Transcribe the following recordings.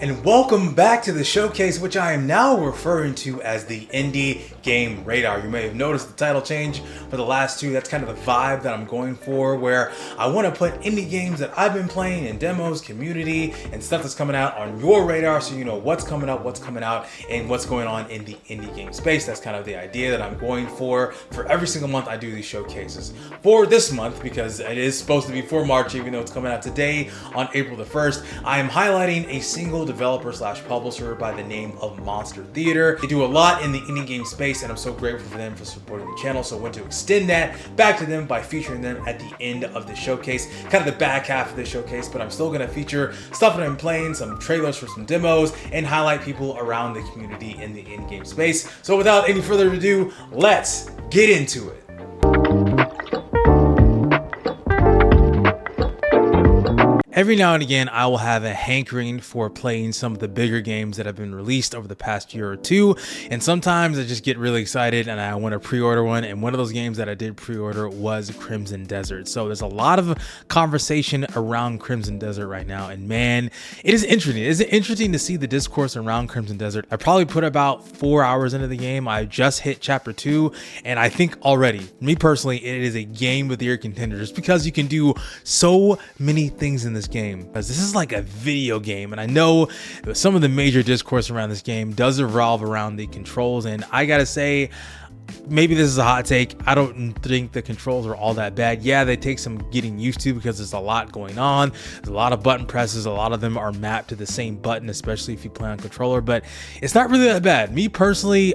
And welcome back to the showcase, which I am now referring to as the Indie Game Radar. You may have noticed the title change for the last two. That's kind of the vibe that I'm going for, where I want to put indie games that I've been playing in demos, community, and stuff that's coming out on your radar, so you know what's coming up, what's coming out, and what's going on in the indie game space. That's kind of the idea that I'm going for every single month I do these showcases. For this month, because it is supposed to be for March, even though it's coming out today on April the 1st, I am highlighting a single developer slash publisher by the name of Monster Theater. They do a lot in the indie game space, and I'm so grateful for them for supporting the channel. So I want to extend that back to them by featuring them at the end of the showcase, kind of the back half of the showcase, but I'm still going to feature stuff that I'm playing, some trailers for some demos, and highlight people around the community in the in-game space. So without any further ado, let's get into it. Every now and again, I will have a hankering for playing some of the bigger games that have been released over the past year or two. And sometimes I just get really excited and I want to pre-order one. And one of those games that I did pre-order was Crimson Desert. So there's a lot of conversation around Crimson Desert right now. And man, it is interesting. It's interesting to see the discourse around Crimson Desert. I probably put about 4 hours into the game. I just hit chapter 2. And I think already, me personally, it is a game with the year contender just because you can do so many things in this game, because this is like a video game, and I know some of the major discourse around this game does revolve around the controls, and I gotta say, maybe this is a hot take, I don't think the controls are all that bad. Yeah, they take some getting used to because there's a lot going on. There's a lot of button presses. A lot of them are mapped to the same button, especially if you play on controller, but it's not really that bad. Me personally,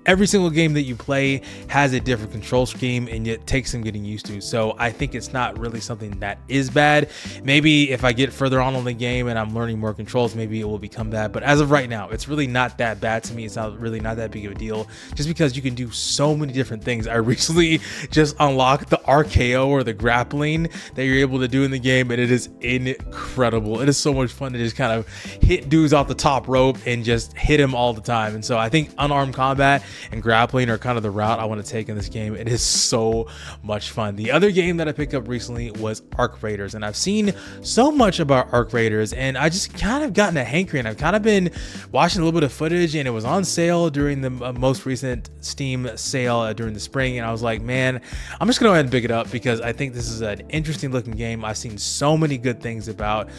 every single game that you play has a different control scheme, and it takes some getting used to. So I think it's not really something that is bad. Maybe if I get further on in the game and I'm learning more controls, maybe it will become bad. But as of right now, it's really not that bad to me. It's not that big of a deal, just because you can do so many different things. I recently just unlocked the RKO, or the grappling, that you're able to do in the game, and it is incredible. It is so much fun to just kind of hit dudes off the top rope and just hit him all the time. And so I think unarmed combat and grappling are kind of the route I want to take in this game. It is so much fun. The other game that I picked up recently was Arc Raiders, and I've seen so much about Arc Raiders, and I just kind of gotten a hankering. I've kind of been watching a little bit of footage, and it was on sale during the most recent Steam sale during the spring, and I was like, man, I'm just gonna go ahead and pick it up because I think this is an interesting looking game. I've seen so many good things about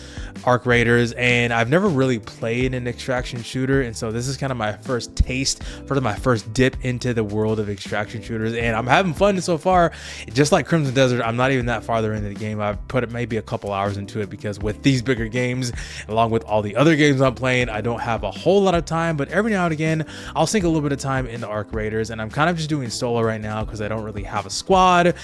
Arc Raiders, and I've never really played an extraction shooter, and so this is kind of my first taste for my first dip into the world of extraction shooters, and I'm having fun so far. Just like Crimson Desert, I'm not even that farther into the game. I've put maybe a couple hours into it because with these bigger games, along with all the other games I'm playing, I don't have a whole lot of time, but every now and again, I'll sink a little bit of time into Arc Raiders, and I'm kind of just doing solo right now because I don't really have a squad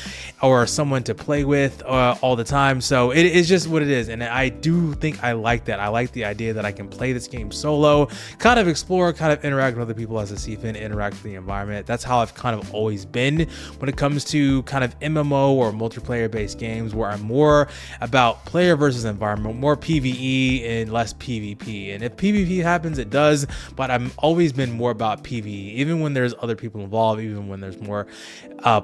or someone to play with all the time, so it is just what it is, and I do think I like that. I like the idea that I can play this game solo, kind of explore, kind of interact with other people as a CFIN, interact with the environment. That's how I've kind of always been when it comes to kind of MMO or multiplayer based games, where I'm more about player versus environment, more PvE and less PvP. And if PvP happens, it does, but I've always been more about PvE, even when there's other people involved, even when there's more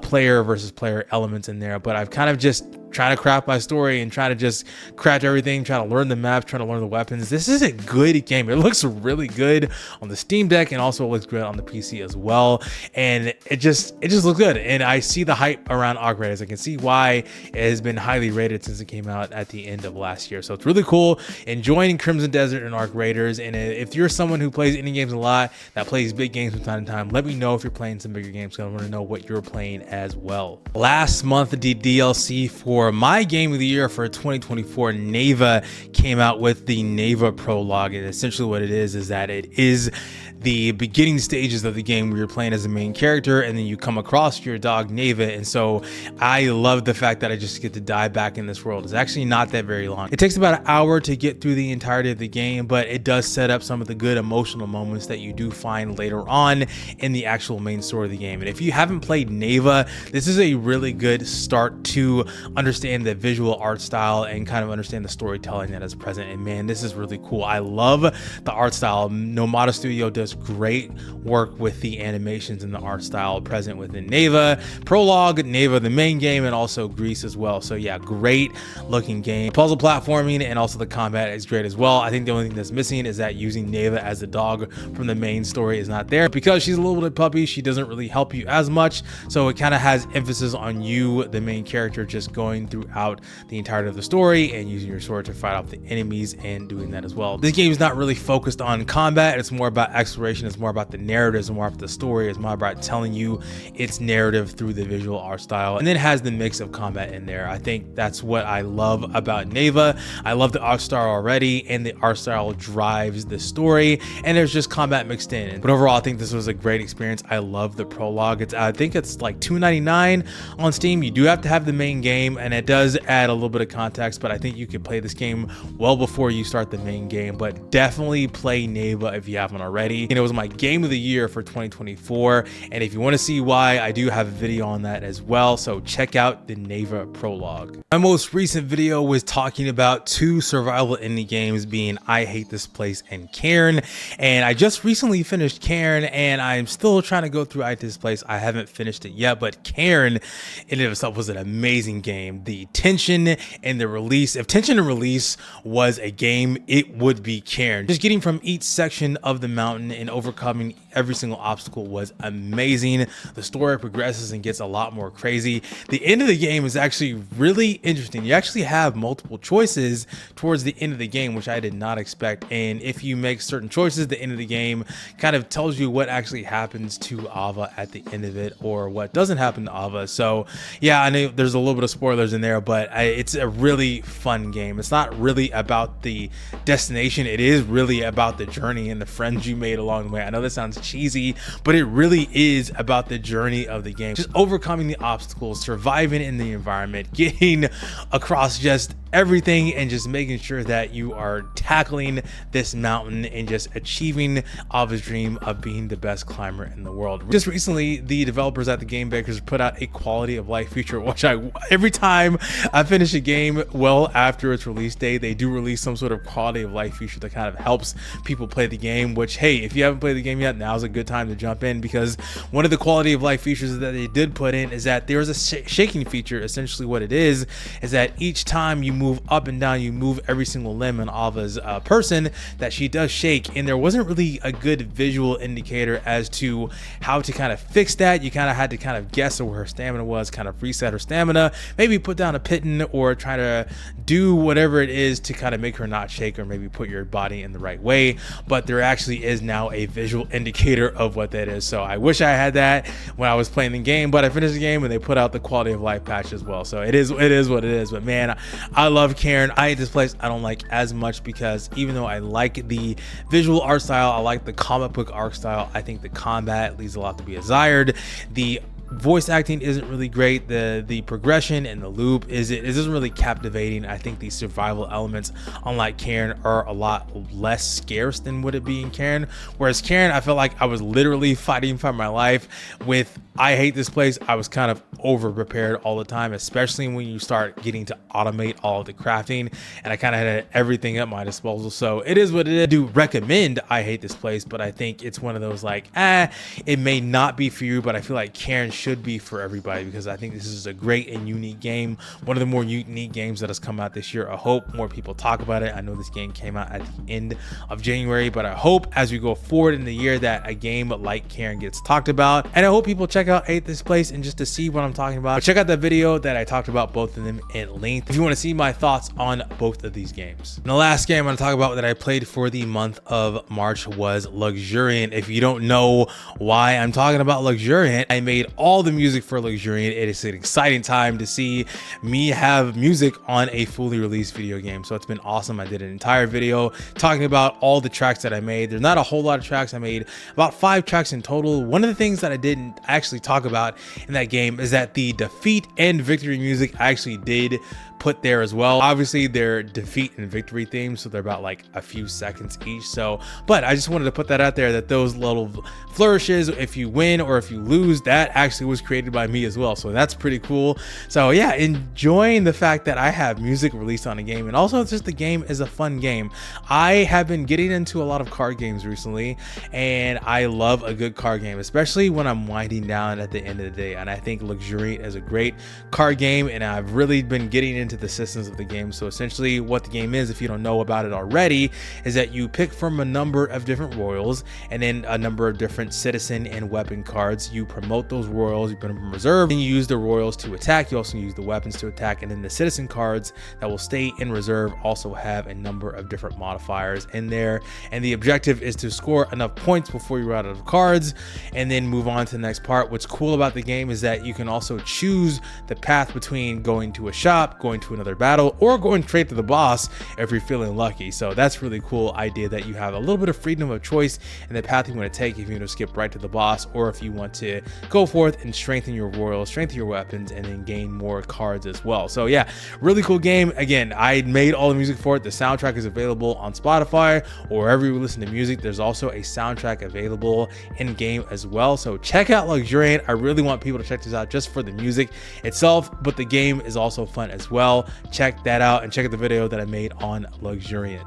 player versus player elements in there. But I've kind of just trying to craft my story and trying to just craft everything, trying to learn the maps, trying to learn the weapons. This is a good game. It looks really good on the Steam Deck, and also looks good on the PC as well. And it just looks good. And I see the hype around Arc Raiders. I can see why it has been highly rated since it came out at the end of last year. So it's really cool enjoying Crimson Desert and Arc Raiders. And if you're someone who plays indie games a lot, that plays big games from time to time, let me know if you're playing some bigger games, because I want to know what you're playing as well. Last month, the DLC for my game of the year for 2024, Neva, came out with the Neva prologue. And essentially what it is that it is the beginning stages of the game where you're playing as the main character, and then you come across your dog Neva. And so I love the fact that I just get to dive back in this world. It's actually not that very long. It takes about an hour to get through the entirety of the game, but it does set up some of the good emotional moments that you do find later on in the actual main story of the game. And if you haven't played Neva, this is a really good start to understand understand the visual art style and kind of understand the storytelling that is present. And man, this is really cool. I love the art style. Nomada Studio does great work with the animations and the art style present within Neva Prologue, Neva the main game, and also Greece as well. So yeah, great looking game. Puzzle platforming and also the combat is great as well. I think the only thing that's missing is that using Neva as the dog from the main story is not there. Because she's a little bit puppy, she doesn't really help you as much. So it kind of has emphasis on you, the main character, just going throughout the entirety of the story and using your sword to fight off the enemies and doing that as well. This game is not really focused on combat. It's more about exploration. It's more about the narrative. It's more about the story. It's more about telling you its narrative through the visual art style, and then it has the mix of combat in there. I think that's what I love about Neva. I love the art style already, and the art style drives the story, and there's just combat mixed in. But overall, I think this was a great experience. I love the prologue. I think it's like $2.99 on Steam. You do have to have the main game, and it does add a little bit of context, but I think you could play this game well before you start the main game. But definitely play Neva if you haven't already. And it was my game of the year for 2024, and if you want to see why, I do have a video on that as well, so check out the Neva prologue. My most recent video was talking about two survival indie games, being I Hate This Place and Cairn, and I just recently finished Cairn, and I'm still trying to go through I Hate This Place. I haven't finished it yet, but Cairn in and of itself was an amazing game. The tension and the release, if tension and release was a game, it would be Cairn. Just getting from each section of the mountain and overcoming every single obstacle was amazing. The story progresses and gets a lot more crazy. The end of the game is actually really interesting. You actually have multiple choices towards the end of the game, which I did not expect. And if you make certain choices, the end of the game kind of tells you what actually happens to Ava at the end of it, or what doesn't happen to Ava. So yeah, I know there's a little bit of spoilers in there, but it's a really fun game. It's not really about the destination. It is really about the journey and the friends you made along the way. I know that sounds cheesy, but it really is about the journey of the game. Just overcoming the obstacles, surviving in the environment, getting across just everything, and just making sure that you are tackling this mountain and just achieving Ava's dream of being the best climber in the world. Just recently, the developers at the Game Bakers put out a quality of life feature, which every time I finish a game well after its release date, they do release some sort of quality of life feature that kind of helps people play the game, which, hey, if you haven't played the game yet, now's a good time to jump in, because one of the quality of life features that they did put in is that there's a shaking feature. Essentially what it is that each time you move up and down, you move every single limb in Ava's person, that she does shake, and there wasn't really a good visual indicator as to how to kind of fix that. You kind of had to kind of guess where her stamina was, kind of reset her stamina, maybe put down a piton, or try to do whatever it is to kind of make her not shake, or maybe put your body in the right way. But there actually is now a visual indicator of what that is. So I wish I had that when I was playing the game, but I finished the game and they put out the quality of life patch as well. So it is what it is. But man, I love Cairn. I Hate This Place I don't like as much, because even though I like the visual art style, I like the comic book art style, I think the combat leaves a lot to be desired. The voice acting isn't really great. The progression and the loop isn't really captivating. I think the survival elements, unlike Cairn, are a lot less scarce than would it be in Cairn. Whereas Cairn, I felt like I was literally fighting for my life. With I Hate This Place, I was kind of over prepared all the time, especially when you start getting to automate all of the crafting, and I kind of had everything at my disposal. So it is what it is. I do recommend I Hate This Place, but I think it's one of those like, it may not be for you, but I feel like Cairn should be for everybody, because I think this is a great and unique game, one of the more unique games that has come out this year. I hope more people talk about it. I know this game came out at the end of January, but I hope as we go forward in the year that a game like Cairn gets talked about, and I hope people check out I Hate This Place and just to see what I'm talking about. But check out that video that I talked about both of them at length if you want to see my thoughts on both of these games. And the last game I'm going to talk about that I played for the month of March was Luxuriant. If you don't know why I'm talking about Luxuriant, I made all the music for Luxuriant. It is an exciting time to see me have music on a fully released video game, so it's been awesome. I did an entire video talking about all the tracks that I made. There's not a whole lot of tracks. I made about 5 tracks in total. One of the things that I didn't actually talk about in that game is that the defeat and victory music I actually did put there as well. Obviously they're defeat and victory themed, so they're about like a few seconds each. So, but I just wanted to put that out there, that those little flourishes, if you win or if you lose, that actually was created by me as well. So that's pretty cool. So yeah, enjoying the fact that I have music released on a game, and also just the game is a fun game. I have been getting into a lot of card games recently, and I love a good card game, especially when I'm winding down at the end of the day. And I think Luxuriate is a great card game, and I've really been getting into the systems of the game. So essentially what the game is, if you don't know about it already, is that you pick from a number of different royals and then a number of different citizen and weapon cards. You promote those royals, you put them in reserve, and you use the royals to attack. You also use the weapons to attack, and then the citizen cards that will stay in reserve also have a number of different modifiers in there. And the objective is to score enough points before you run out of cards and then move on to the next part. What's cool about the game is that you can also choose the path between going to a shop, going to another battle, or going straight to the boss if you're feeling lucky. So that's really cool idea, that you have a little bit of freedom of choice in the path you want to take, if you want to skip right to the boss, or if you want to go forth and strengthen your royals, strengthen your weapons, and then gain more cards as well. So yeah, really cool game. Again, I made all the music for it. The soundtrack is available on Spotify or wherever you listen to music. There's also a soundtrack available in game as well. So check out Luxuriate. I really want people to check this out just for the music itself, but the game is also fun as well. Check that out and check out the video that I made on Luxuriate.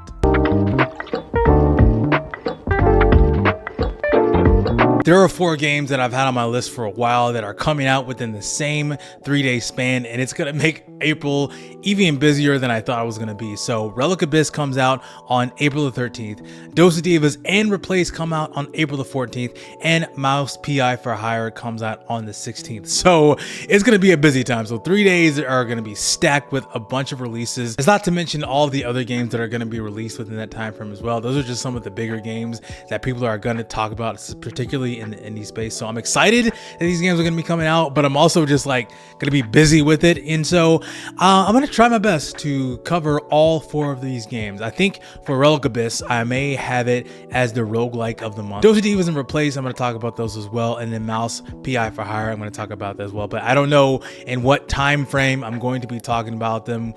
There are 4 games that I've had on my list for a while that are coming out within the same 3-day span, and it's gonna make April even busier than I thought it was gonna be. So Relic Abyss comes out on April the 13th, Dose of Divas and Replace come out on April the 14th, and Mouse PI for Hire comes out on the 16th. So it's gonna be a busy time. So 3 days are gonna be stacked with a bunch of releases. It's not to mention all of the other games that are gonna be released within that time frame as well. Those are just some of the bigger games that people are gonna talk about, particularly in the indie space. So I'm excited that these games are going to be coming out, but I'm also just like going to be busy with it. And so I'm going to try my best to cover all 4 of these games. I think for Relic Abyss, I may have it as the roguelike of the month. Dose of Divas and Replace, I'm going to talk about those as well. And then Mouse PI for Hire, I'm going to talk about that as well. But I don't know in what time frame I'm going to be talking about them.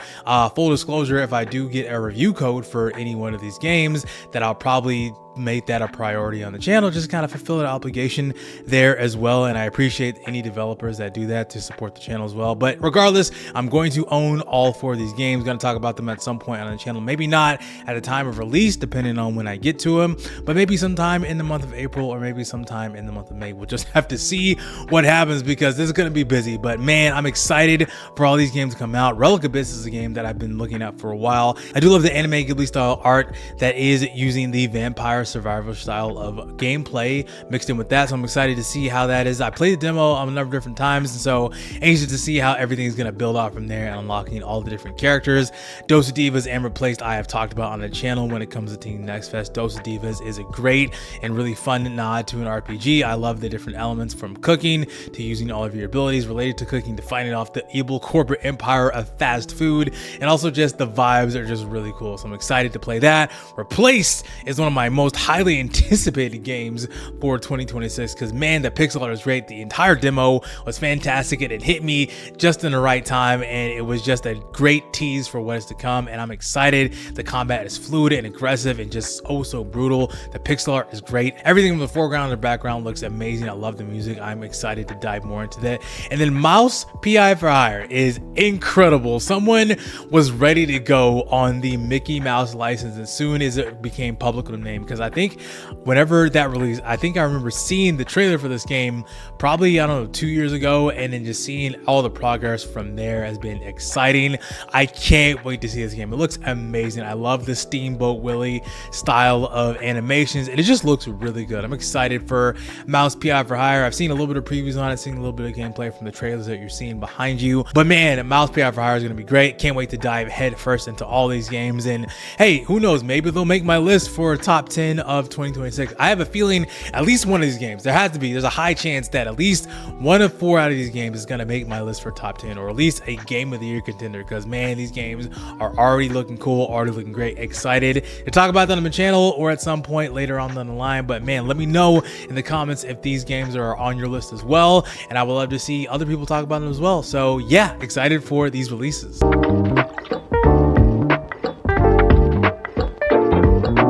Full disclosure, if I do get a review code for any one of these games, that I'll probably make that a priority on the channel, just kind of fulfill an obligation there as well. And I appreciate any developers that do that to support the channel as well. But regardless, I'm going to own all 4 of these games. Going to talk about them at some point on the channel, maybe not at the time of release depending on when I get to them, but maybe sometime in the month of April or maybe sometime in the month of May. We'll just have to see what happens, because this is going to be busy. But man, I'm excited for all these games to come out. Relic Abyss is a game that I've been looking at for a while. I do love the anime Ghibli style art that is using the vampire survival style of gameplay mixed in with that. So I'm excited to see how that is. I played the demo a number of different times, and so anxious to see how everything's going to build out from there and unlocking all the different characters. Dose of Divas and Replaced I have talked about on the channel when it comes to Team Next Fest. Dose of Divas is a great and really fun nod to an RPG. I love the different elements, from cooking to using all of your abilities related to cooking to fighting off the evil corporate empire of fast food, and also just the vibes are just really cool. So I'm excited to play that. Replaced is one of my most highly anticipated games for 2026, because man, the pixel art is great. The entire demo was fantastic, and it hit me just in the right time, and it was just a great tease for what is to come. And I'm excited. The combat is fluid and aggressive and just oh so brutal. The pixel art is great. Everything from the foreground and the background looks amazing. I love the music. I'm excited to dive more into that. And then Mouse PI for Hire is incredible. Someone was ready to go on the Mickey Mouse license as soon as it became public name, because I think whenever that released, I think I remember seeing the trailer for this game probably, I don't know, 2 years ago, and then just seeing all the progress from there has been exciting. I can't wait to see this game. It looks amazing. I love the Steamboat Willie style of animations, and it just looks really good. I'm excited for Mouse PI for Hire. I've seen a little bit of previews on it, seen a little bit of gameplay from the trailers that you're seeing behind you, but man, Mouse PI for Hire is going to be great. Can't wait to dive head first into all these games. And hey, who knows, maybe they'll make my list for top 10 of 2026. I have a feeling at least one of these games, there's a high chance that at least one of 4 out of these games is going to make my list for top 10, or at least a game of the year contender, because man, these games are already looking cool, already looking great. Excited to talk about that on the channel or at some point later on down the line. But man, let me know in the comments if these games are on your list as well, and I would love to see other people talk about them as well. So yeah, excited for these releases.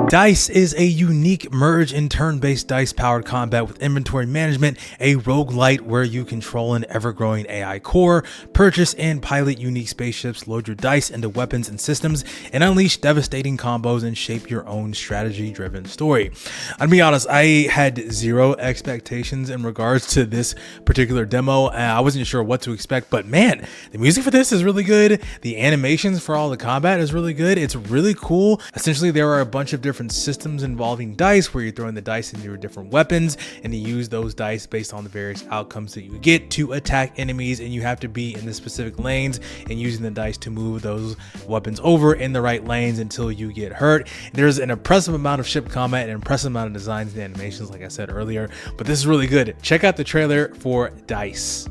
Dice is a unique merge in turn-based dice-powered combat with inventory management, a roguelite where you control an ever-growing AI core, purchase and pilot unique spaceships, load your dice into weapons and systems, and unleash devastating combos and shape your own strategy-driven story. I'll be honest, I had zero expectations in regards to this particular demo. I wasn't sure what to expect, but man, the music for this is really good. The animations for all the combat is really good. It's really cool. Essentially, there are a bunch of different systems involving dice where you're throwing the dice into your different weapons, and you use those dice based on the various outcomes that you get to attack enemies, and you have to be in the specific lanes and using the dice to move those weapons over in the right lanes until you get hurt. There's an impressive amount of ship combat and an impressive amount of designs and animations, like I said earlier, but this is really good. Check out the trailer for Dice.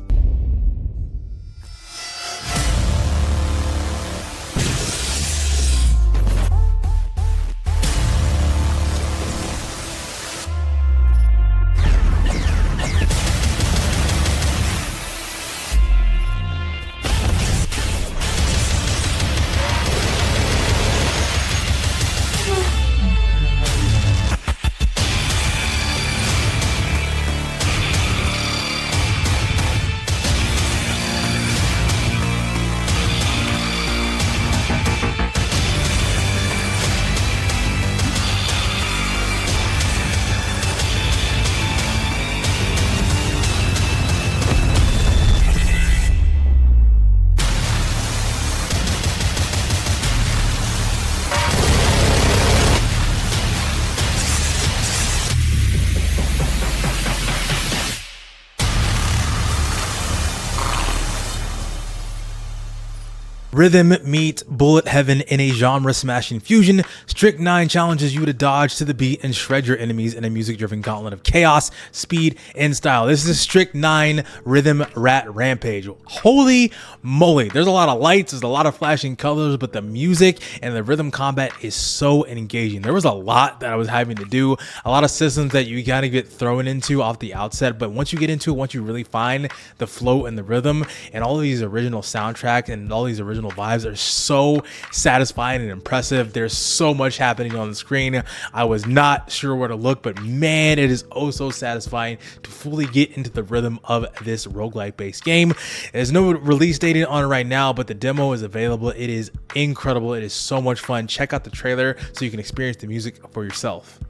Rhythm meets bullet heaven in a genre-smashing fusion. Strict 9 challenges you to dodge to the beat and shred your enemies in a music-driven gauntlet of chaos, speed, and style. This is Strict 9 Rhythm Rat Rampage. Holy moly, there's a lot of lights, there's a lot of flashing colors, but the music and the rhythm combat is so engaging. There was a lot that I was having to do, a lot of systems that you gotta get thrown into off the outset, but once you get into it, once you really find the flow and the rhythm, and all of these original soundtracks and all these original vibes are so satisfying and impressive. There's so much happening on the screen. I was not sure where to look, but man, it is oh so satisfying to fully get into the rhythm of this roguelike based game. There's no release date on it right now, but the demo is available. It is incredible. It is so much fun. Check out the trailer so you can experience the music for yourself.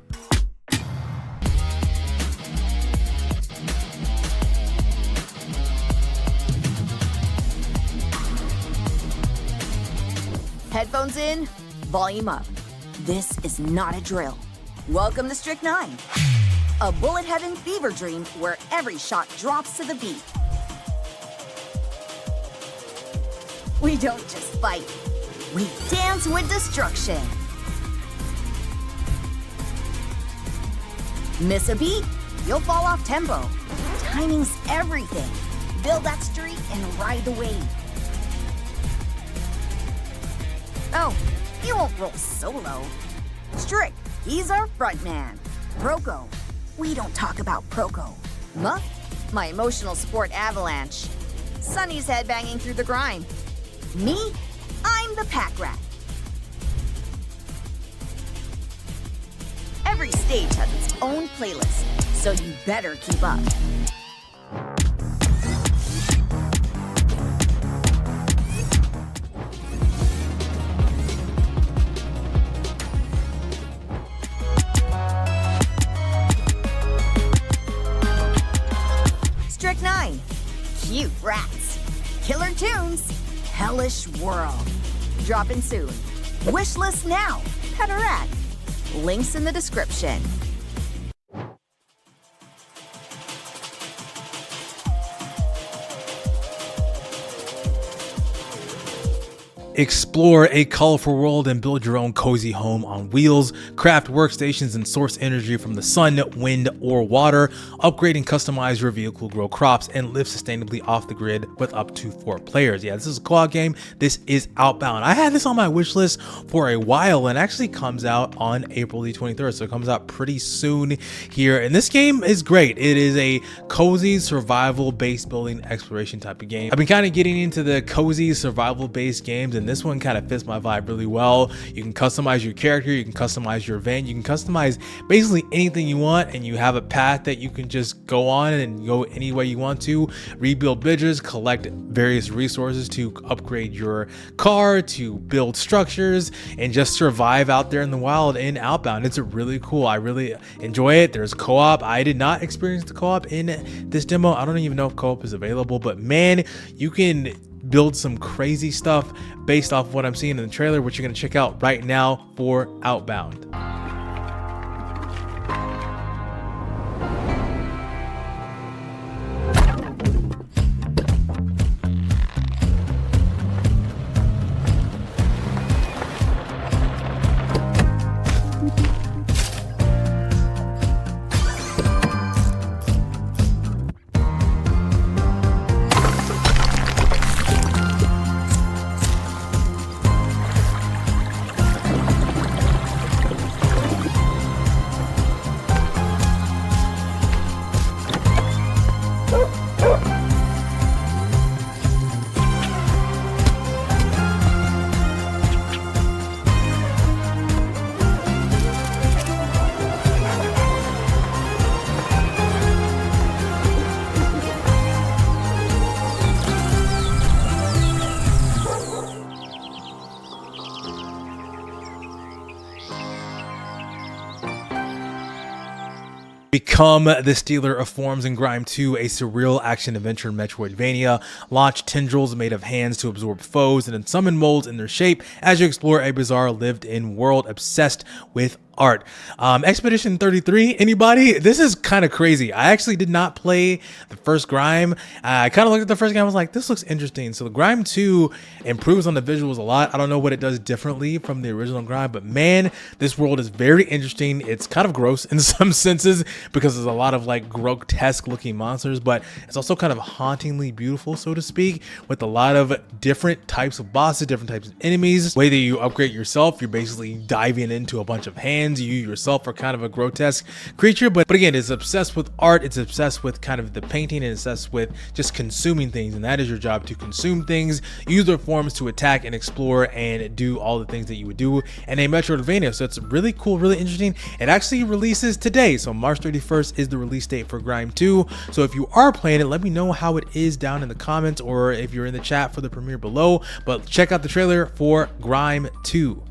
Headphones in, volume up. This is not a drill. Welcome to Strict 9, a bullet heaven fever dream where every shot drops to the beat. We don't just fight, we dance with destruction. Miss a beat, you'll fall off tempo. Timing's everything. Build that streak and ride the wave. Oh, you won't roll solo. Strict, he's our front man. Proko, we don't talk about Proko. Muff, my emotional support avalanche. Sunny's headbanging through the grime. Me, I'm the pack rat. Every stage has its own playlist, so you better keep up. Strict 9, cute rats. Killer tunes, hellish world. Dropping soon. Wishlist now. Pet a rat. Links in the description. Explore a colorful world and build your own cozy home on wheels. Craft workstations and source energy from the sun, wind, or water. Upgrade and customize your vehicle, grow crops, and live sustainably off the grid with up to 4 players. Yeah, this is a co-op game. This is Outbound. I had this on my wish list for a while and actually comes out on April the 23rd. So it comes out pretty soon here. And this game is great. It is a cozy survival based building exploration type of game. I've been kind of getting into the cozy survival based games, and and this one kind of fits my vibe really well. You can customize your character, you can customize your event, you can customize basically anything you want, and you have a path that you can just go on and go any way you want to, rebuild bridges, collect various resources to upgrade your car, to build structures, and just survive out there in the wild in Outbound. It's really cool. I really enjoy it. There's co-op. I did not experience the co-op in this demo. I don't even know if co-op is available, but man, you can build some crazy stuff based off what I'm seeing in the trailer, which you're going to check out right now for Outbound. Become the Stealer of Forms in Grime 2, a surreal action-adventure Metroidvania. Launch tendrils made of hands to absorb foes and then summon molds in their shape as you explore a bizarre lived-in world obsessed with art. Expedition 33, anybody? This is kind of crazy. I actually did not play the first Grime. I kind of looked at the first game, I was like, this looks interesting. So the Grime 2 improves on the visuals a lot. I don't know what it does differently from the original Grime, but man, this world is very interesting. It's kind of gross in some senses because there's a lot of like grotesque looking monsters, but it's also kind of hauntingly beautiful, so to speak, with a lot of different types of bosses, different types of enemies. The way that you upgrade yourself, you're basically diving into a bunch of hands. You yourself are kind of a grotesque creature, but again, it's obsessed with art. It's obsessed with kind of the painting, and obsessed with just consuming things, and that is your job, to consume things, use their forms to attack and explore and do all the things that you would do in a Metroidvania. So it's really cool, really interesting. It actually releases today, so March 31st is the release date for Grime 2. So if you are playing it, let me know how it is down in the comments, or if you're in the chat for the premiere below. But check out the trailer for Grime 2.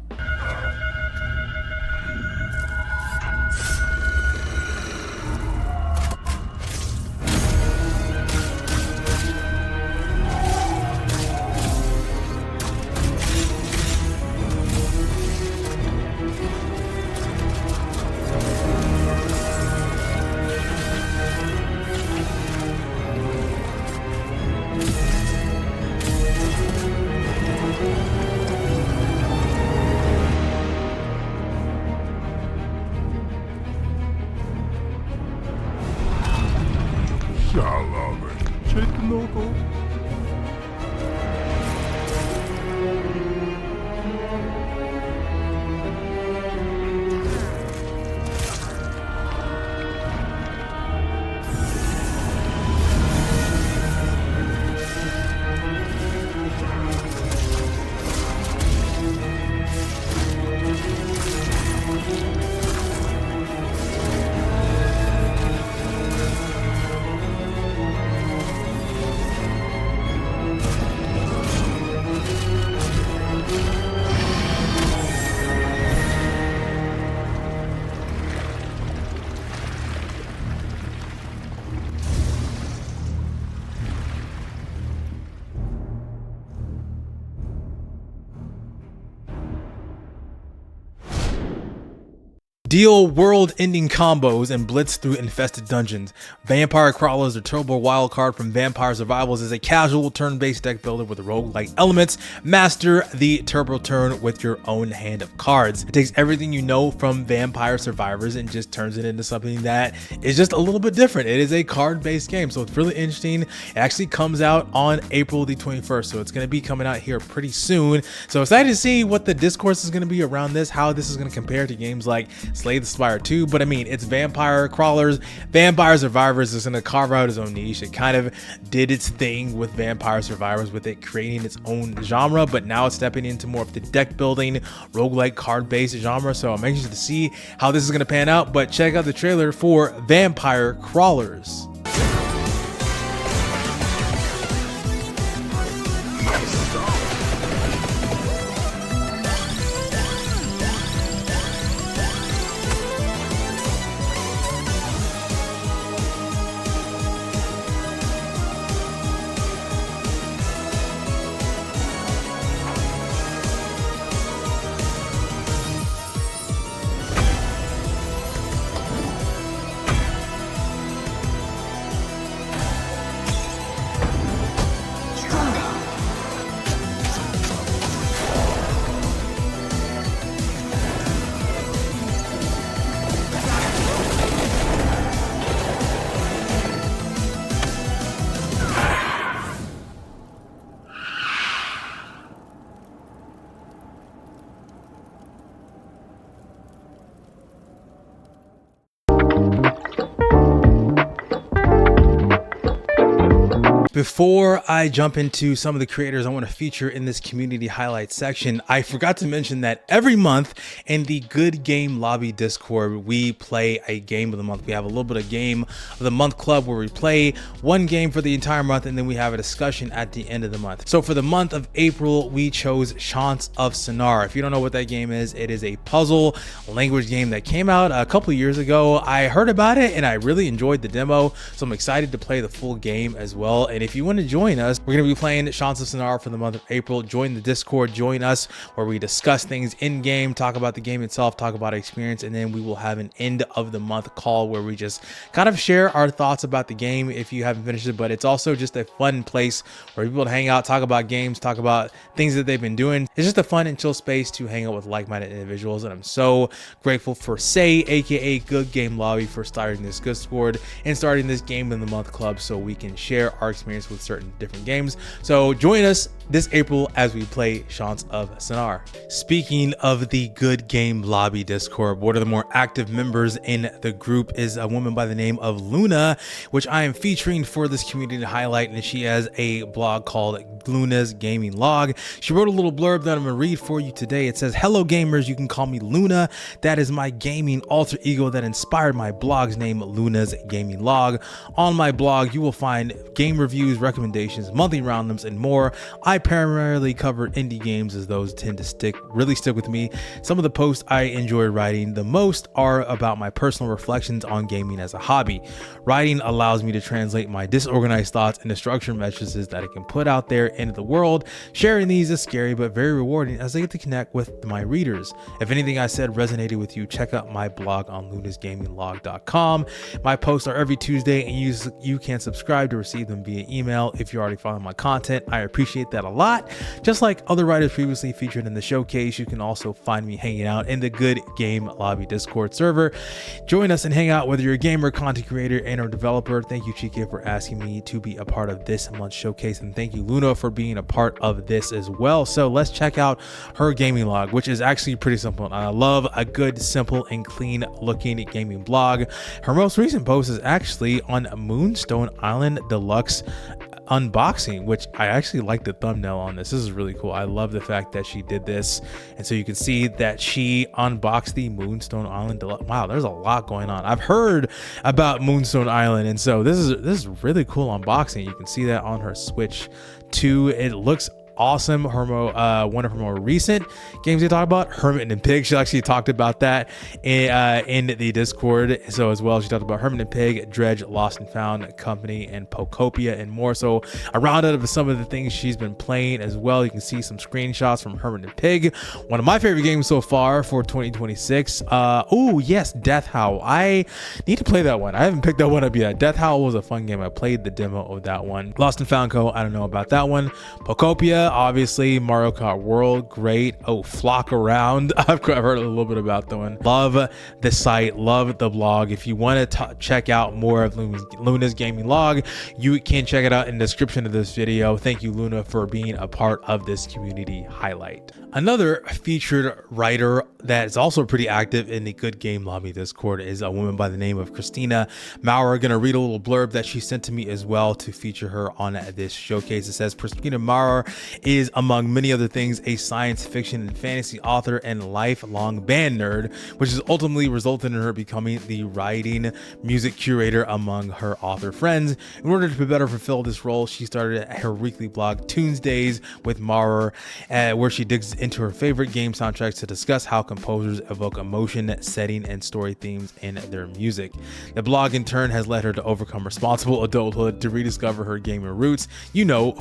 Deal world-ending combos and blitz through infested dungeons. Vampire Crawlers, the turbo wild card from Vampire Survivals, is a casual turn-based deck builder with roguelike elements. Master the turbo turn with your own hand of cards. It takes everything you know from Vampire Survivors and just turns it into something that is just a little bit different. It is a card-based game, so it's really interesting. It actually comes out on April the 21st, so it's going to be coming out here pretty soon. So excited to see what the discourse is going to be around this, how this is going to compare to games like Slay the Spire 2, but I mean, it's vampire crawlers. Vampire Survivors is gonna carve out its own niche. It kind of did its thing with Vampire Survivors, with it creating its own genre, but now it's stepping into more of the deck building, roguelike card-based genre. So I'm anxious to see how this is gonna pan out, but check out the trailer for Vampire Crawlers. Before I jump into some of the creators I want to feature in this community highlights section, I forgot to mention that every month in the Good Game Lobby Discord, we play a game of the month. We have a little bit of game of the month club where we play one game for the entire month, and then we have a discussion at the end of the month. So for the month of April, we chose Chants of Sennaar. If you don't know what that game is, it is a puzzle language game that came out a couple of years ago. I heard about it and I really enjoyed the demo, so I'm excited to play the full game as well. And if you want to join us, we're going to be playing Chants of Sennaar for the month of April. Join the Discord, join us where we discuss things in game, talk about the game itself, talk about experience, and then we will have an end of the month call where we just kind of share our thoughts about the game if you haven't finished it. But it's also just a fun place where people hang out, talk about games, talk about things that they've been doing. It's just a fun and chill space to hang out with like-minded individuals, and I'm so grateful for Say, aka Good Game Lobby, for starting this Discord and starting this game in the month club so we can share our experience with certain different games. So join us this April as we play Chants of Sennaar. Speaking of the Good Game Lobby Discord, one of the more active members in the group is a woman by the name of Luna, which I am featuring for this community highlight, and she has a blog called Luna's Gaming Log. She wrote a little blurb that I'm gonna read for you today. It says, "Hello gamers, you can call me Luna. That is my gaming alter ego that inspired my blog's name, Luna's Gaming Log. On my blog, you will find game reviews, recommendations, monthly roundups, and more. I primarily cover indie games as those tend to really stick with me. Some of the posts I enjoy writing the most are about my personal reflections on gaming as a hobby. Writing allows me to translate my disorganized thoughts into structured messages that I can put out there into the world. Sharing these is scary but very rewarding as I get to connect with my readers. If anything I said resonated with you, check out my blog on lunasgaminglog.com. My posts are every Tuesday, and you can subscribe to receive them via email. If you already follow my content, I appreciate that a lot. Just like other writers previously featured in the showcase, you can also find me hanging out in the Good Game Lobby Discord server. Join us and hang out whether you're a gamer, content creator, and or developer. Thank you, Chika, for asking me to be a part of this month's showcase, and thank you, Luna, for being a part of this as well. So let's check out her gaming log, which is actually pretty simple. I love a good, simple, and clean looking gaming blog. Her most recent post is actually on Moonstone Island Deluxe unboxing, which I actually like the thumbnail on this. This is really cool. I love the fact that she did this, and so you can see that she unboxed the Moonstone Island Deluxe. Wow, there's a lot going on. I've heard about Moonstone Island, and so this is really cool unboxing. You can see that on her Switch 2. It looks awesome. One of her more recent games they talked about, Hermit and Pig. She actually talked about that in the Discord. So as well, she talked about Hermit and Pig, Dredge, Lost and Found Company, and Pokopia, and more. So a roundup of some of the things she's been playing as well. You can see some screenshots from Hermit and Pig, one of my favorite games so far for 2026. Oh yes, Death Howl. I need to play that one. I haven't picked that one up yet. Death Howl was a fun game. I played the demo of that one. Lost and Found Co. I don't know about that one. Pokopia, Christina, obviously. Mario Kart World, great. Oh, Flock Around. I've heard a little bit about that one. Love the site, love the blog. If you want to check out more of Luna's gaming log, you can check it out in the description of this video. Thank you, Luna, for being a part of this community highlight. Another featured writer that is also pretty active in the Good Game Lobby Discord is a woman by the name of Christina Maurer. Gonna read a little blurb that she sent to me as well to feature her on this showcase. It says, Christina Maurer is, among many other things, a science fiction and fantasy author and lifelong band nerd, which has ultimately resulted in her becoming the writing music curator among her author friends. In order to better fulfill this role, she started her weekly blog, Tunes Days with Maurer, where she digs into her favorite game soundtracks to discuss how composers evoke emotion, setting, and story themes in their music. The blog in turn has led her to overcome responsible adulthood to rediscover her gamer roots,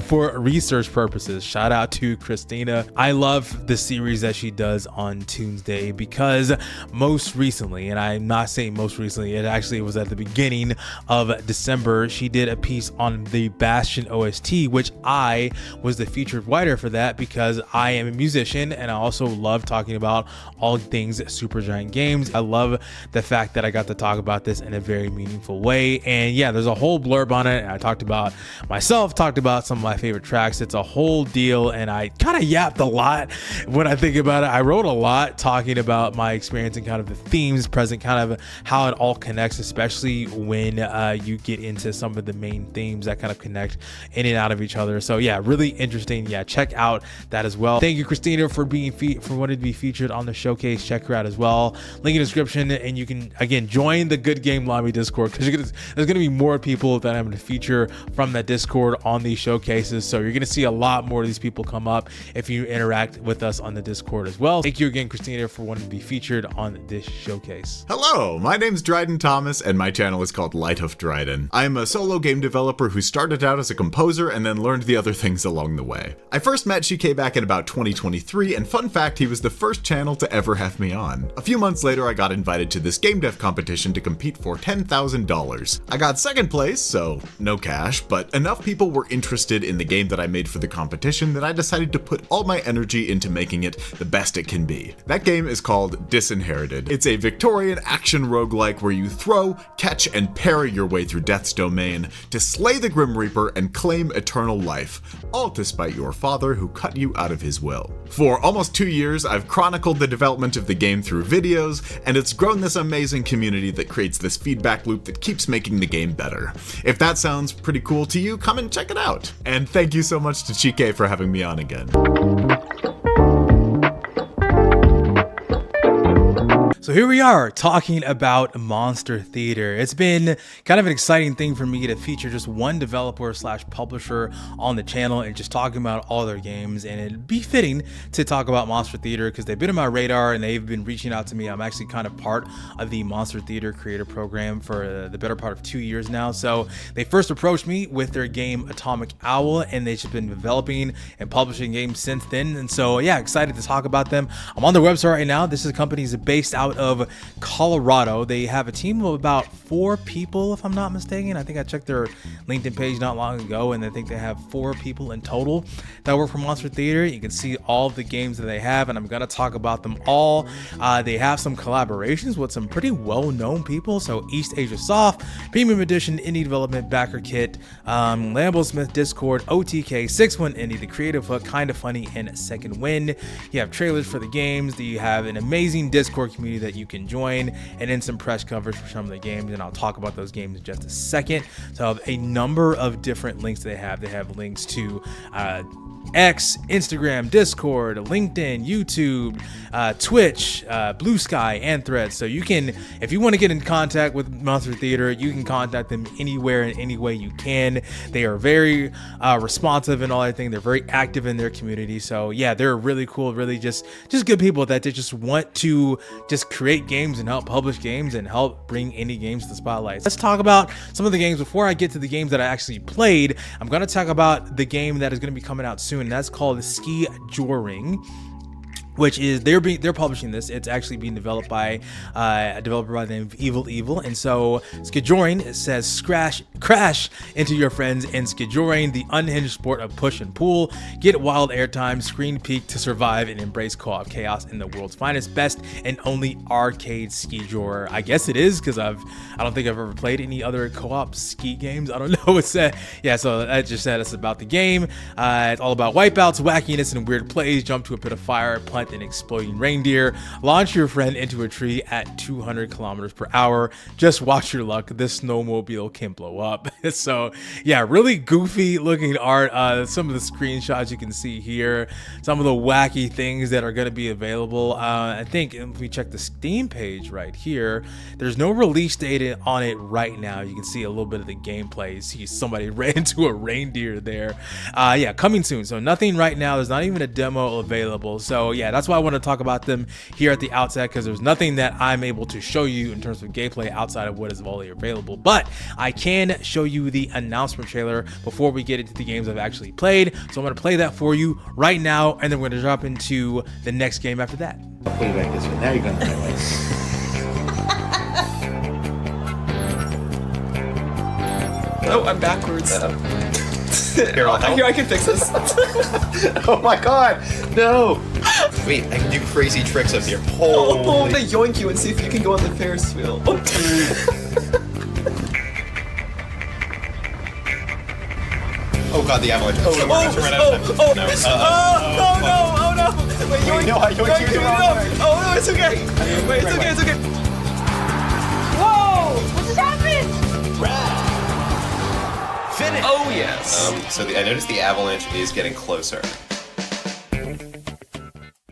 for research purposes. Shout out to Christina. I love the series that she does on Tuesday because most recently, and I'm not saying most recently, it actually was at the beginning of December, she did a piece on the Bastion OST, which I was the featured writer for that because I am a musician and I also love talking about all things Supergiant Games. I love the fact that I got to talk about this in a very meaningful way. And yeah, there's a whole blurb on it. I talked about myself, talked about some of my favorite tracks. It's a whole deal, and I kind of yapped a lot when I think about it. I wrote a lot talking about my experience and kind of the themes present, kind of how it all connects, especially when you get into some of the main themes that kind of connect in and out of each other. So yeah, really interesting. Yeah, check out that as well. Thank you, Christina, for wanting to be featured on the showcase. Check her out as well. Link in the description, and you can again join the Good Game Lobby Discord because there's going to be more people that I'm going to feature from that Discord on these showcases. So you're going to see a lot more of these people come up if you interact with us on the Discord as well. Thank you again, Christina, for wanting to be featured on this showcase. Hello, my name's Dryden Thomas, and my channel is called Light of Dryden. I'm a solo game developer who started out as a composer and then learned the other things along the way. I first met CK back in about 2023, and fun fact, he was the first channel to ever have me on. A few months later, I got invited to this game dev competition to compete for $10,000. I got second place, so no cash, but enough people were interested in the game that I made for the competition that I decided to put all my energy into making it the best it can be. That game is called Disinherited. It's a Victorian action roguelike where you throw, catch, and parry your way through Death's domain to slay the Grim Reaper and claim eternal life, all to spite your father who cut you out of his will. For almost 2 years, I've chronicled the development of the game through videos, and it's grown this amazing community that creates this feedback loop that keeps making the game better. If that sounds pretty cool to you, come and check it out. And thank you so much to Chike for having me on again. So here we are talking about Monster Theater. It's been kind of an exciting thing for me to feature just one developer slash publisher on the channel and just talking about all their games. And it'd be fitting to talk about Monster Theater because they've been on my radar and they've been reaching out to me. I'm actually kind of part of the Monster Theater Creator Program for the better part of 2 years now. So they first approached me with their game Atomic Owl, and they've just been developing and publishing games since then. And so yeah, excited to talk about them. I'm on their website right now. This is a company that's based out of Colorado. They have a team of about 4 people, if I'm not mistaken. I think I checked their LinkedIn page not long ago, and I think they have 4 people in total that work for Monster Theater. You can see all of the games that they have, and I'm going to talk about them all. They have some collaborations with some pretty well-known people. So East Asia Soft, Premium Edition, Indie Development, Backer Kit, Lambo Smith, Discord, OTK, 6-1 Indie, The Creative Hook, Kinda Funny, and Second Wind. You have trailers for the games. You have an amazing Discord community that you can join, and then some press coverage for some of the games, and I'll talk about those games in just a second. So I have a number of different links they have. They have links to X, Instagram, Discord, LinkedIn, YouTube, Twitch, Blue Sky, and Threads. So you can, if you want to get in contact with Monster Theater, you can contact them anywhere and any way you can. They are very responsive and all that thing. They're very active in their community. So yeah, they're really cool, really just good people that they just want to just create games and help publish games and help bring indie games to the spotlight. Let's talk about some of the games. Before I get to the games that I actually played, I'm going to talk about the game that is going to be coming out soon. That's called Ski Joring. which is they're publishing this. It's actually being developed by a developer by the name of Evil, and so Skijoring says crash into your friends in Skijoring, the unhinged sport of push and pull. Get wild airtime, screen peek to survive, and embrace co-op chaos in the world's finest, best and only arcade Skijor. I guess it is, because I don't think I've ever played any other co-op ski games. I don't know what's that. Yeah, so that just said it's about the game. It's all about wipeouts, wackiness, and weird plays. Jump to a pit of fire, plant an exploding reindeer, launch your friend into a tree at 200 kilometers per hour. Just watch your luck. This snowmobile can blow up. So yeah, really goofy looking art. Some of the screenshots you can see here, some of the wacky things that are going to be available. I think if we check the Steam page right here, there's no release date on it right now. You can see a little bit of the gameplay. You see somebody ran into a reindeer there. Yeah, coming soon. So nothing right now. There's not even a demo available. So yeah, that's why I want to talk about them here at the outset, because there's nothing that I'm able to show you in terms of gameplay outside of what is already available. But I can show you the announcement trailer before we get into the games I've actually played. So I'm going to play that for you right now, and then we're going to drop into the next game after that. I'll put it like this way. Now you're going to highlight. Oh, I'm backwards. Here, I'll help. Here, I can fix this. Oh my god! No! Wait, I can do crazy tricks up here. Oh, I'm Holy. gonna yoink you and see if you can go on the Ferris wheel. Oh god, the avalanche. Oh, no, we're about to run out of time. oh, No. oh no! Wait, yoink! no, I yoinked you the wrong way. Oh no, it's okay! Wait, it's okay, it's okay! Whoa! What just happened? Finish! Oh yes! I noticed the avalanche is getting closer.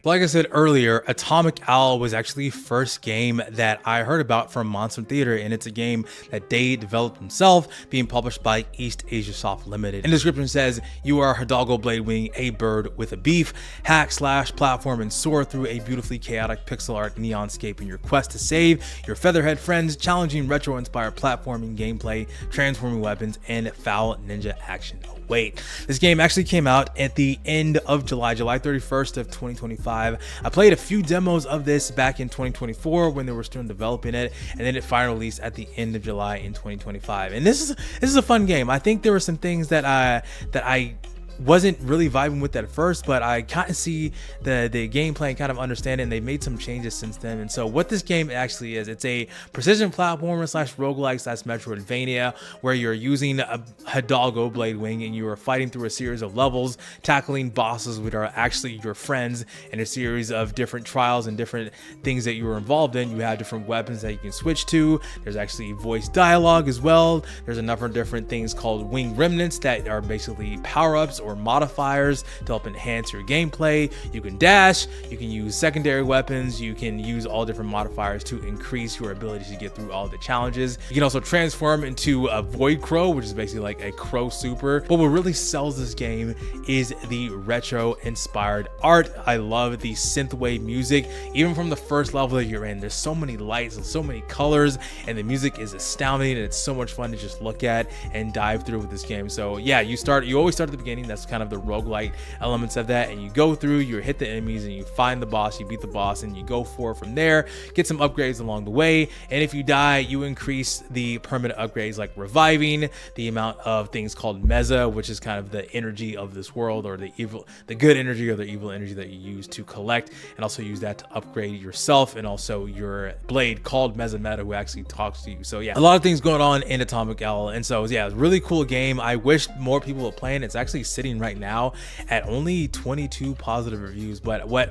Like I said earlier, Atomic Owl was actually the first game that I heard about from Monster Theater, and it's a game that they developed themselves, being published by East Asia Soft Limited. And the description says, you are Hidalgo Bladewing, a bird with a beef, hack, slash, platform, and soar through a beautifully chaotic pixel art neonscape in your quest to save your featherhead friends, challenging retro-inspired platforming gameplay, transforming weapons, and foul ninja action. Wait, this game actually came out at the end of July 31st of 2025. I played a few demos of this back in 2024 when they were still developing it, and then it finally released at the end of July in 2025. And this is a fun game. I think there were some things that I wasn't really vibing with at first, but I kind of see the gameplay and kind of understand it, and they've made some changes since then. And so what this game actually is, it's a precision platformer slash roguelike slash Metroidvania, where you're using a Hidalgo Bladewing and you are fighting through a series of levels, tackling bosses which are actually your friends, in a series of different trials and different things that you were involved in. You have different weapons that you can switch to. There's actually voice dialogue as well. There's a number of different things called wing remnants that are basically power-ups or modifiers to help enhance your gameplay. You can dash, you can use secondary weapons, you can use all different modifiers to increase your ability to get through all the challenges. You can also transform into a Void Crow, which is basically like a crow super. But what really sells this game is the retro inspired art. I love the synthwave music, even from the first level that you're in. There's so many lights and so many colors, and the music is astounding, and it's so much fun to just look at and dive through with this game. So yeah, you always start at the beginning. That's kind of the roguelite elements of that, and you go through, you hit the enemies, and you find the boss, you beat the boss, and you go forward from there, get some upgrades along the way. And if you die, you increase the permanent upgrades like reviving, the amount of things called meza, which is kind of the energy of this world, or the good energy or the evil energy that you use to collect, and also use that to upgrade yourself and also your blade called Meza Meta, who actually talks to you. So yeah, a lot of things going on in Atomic Owl, and so yeah, it's a really cool game. I wish more people were playing. It's actually sitting right now at only 22 positive reviews, but what